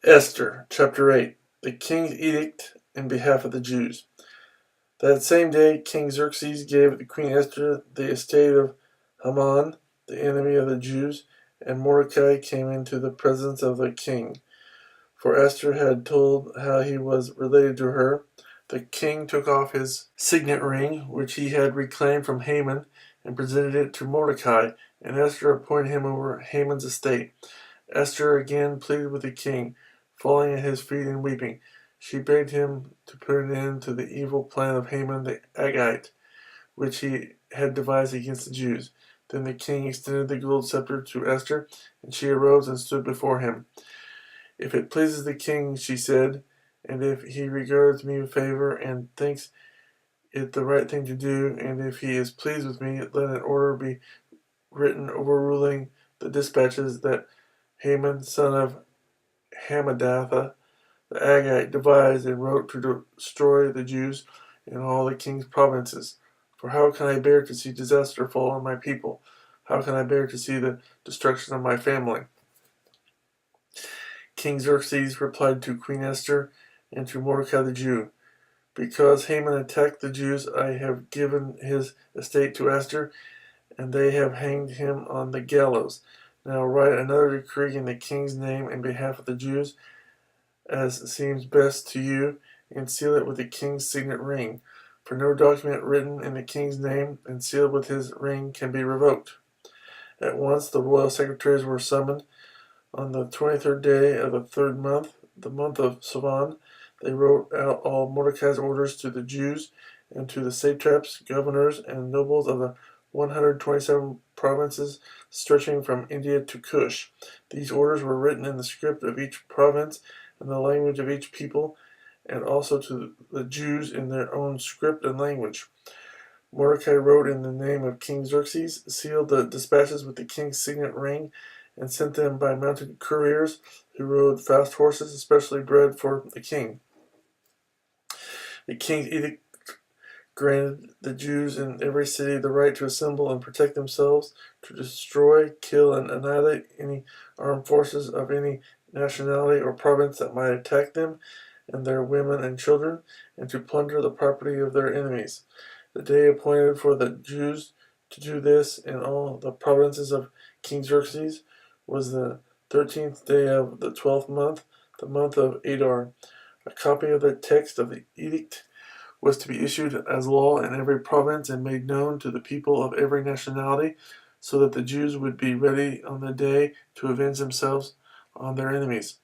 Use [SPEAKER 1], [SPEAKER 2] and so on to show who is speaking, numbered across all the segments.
[SPEAKER 1] Esther, chapter 8. The king's edict in behalf of the Jews. That same day, King Xerxes gave to Queen Esther the estate of Haman, the enemy of the Jews, and Mordecai came into the presence of the king. For Esther had told how he was related to her. The king took off his signet ring, which he had reclaimed from Haman, and presented it to Mordecai, and Esther appointed him over Haman's estate. Esther again pleaded with the king, falling at his feet and weeping. She begged him to put an end to the evil plan of Haman the Agagite, which he had devised against the Jews. Then the king extended the gold scepter to Esther, and she arose and stood before him. "If it pleases the king," she said, "and if he regards me with favor and thinks it the right thing to do, and if he is pleased with me, let an order be written overruling the dispatches that Haman, son of Hammedatha, the Agagite, devised and wrote to destroy the Jews in all the king's provinces. For how can I bear to see disaster fall on my people? How can I bear to see the destruction of my family?" King Xerxes replied to Queen Esther and to Mordecai the Jew, "Because Haman attacked the Jews, I have given his estate to Esther, and they have hanged him on the gallows. Now write another decree in the king's name in behalf of the Jews, as seems best to you, and seal it with the king's signet ring. For no document written in the king's name and sealed with his ring can be revoked." At once the royal secretaries were summoned. On the 23rd day of the third month, the month of Sivan, they wrote out all Mordecai's orders to the Jews and to the satraps, governors, and nobles of the 127 provinces stretching from India to Cush. These orders were written in the script of each province and the language of each people, and also to the Jews in their own script and language. Mordecai wrote in the name of King Xerxes, sealed the dispatches with the king's signet ring, and sent them by mounted couriers who rode fast horses, especially bred for the king. The king's edict granted the Jews in every city the right to assemble and protect themselves, to destroy, kill, and annihilate any armed forces of any nationality or province that might attack them and their women and children, and to plunder the property of their enemies. The day appointed for the Jews to do this in all the provinces of King Xerxes was the 13th day of the 12th month, the month of Adar. A copy of the text of the edict was to be issued as law in every province and made known to the people of every nationality, so that the Jews would be ready on the day to avenge themselves on their enemies.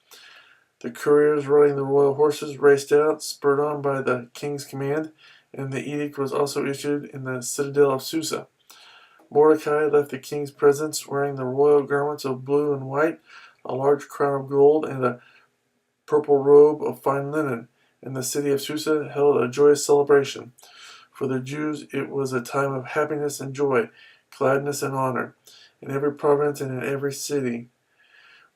[SPEAKER 1] The couriers riding the royal horses raced out, spurred on by the king's command, and the edict was also issued in the citadel of Susa. Mordecai left the king's presence wearing the royal garments of blue and white, a large crown of gold, and a purple robe of fine linen, and the city of Susa held a joyous celebration. For the Jews it was a time of happiness and joy, gladness and honor. In every province and in every city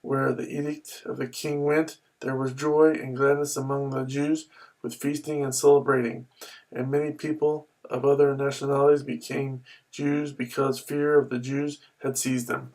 [SPEAKER 1] where the edict of the king went, there was joy and gladness among the Jews, with feasting and celebrating. And many people of other nationalities became Jews because fear of the Jews had seized them.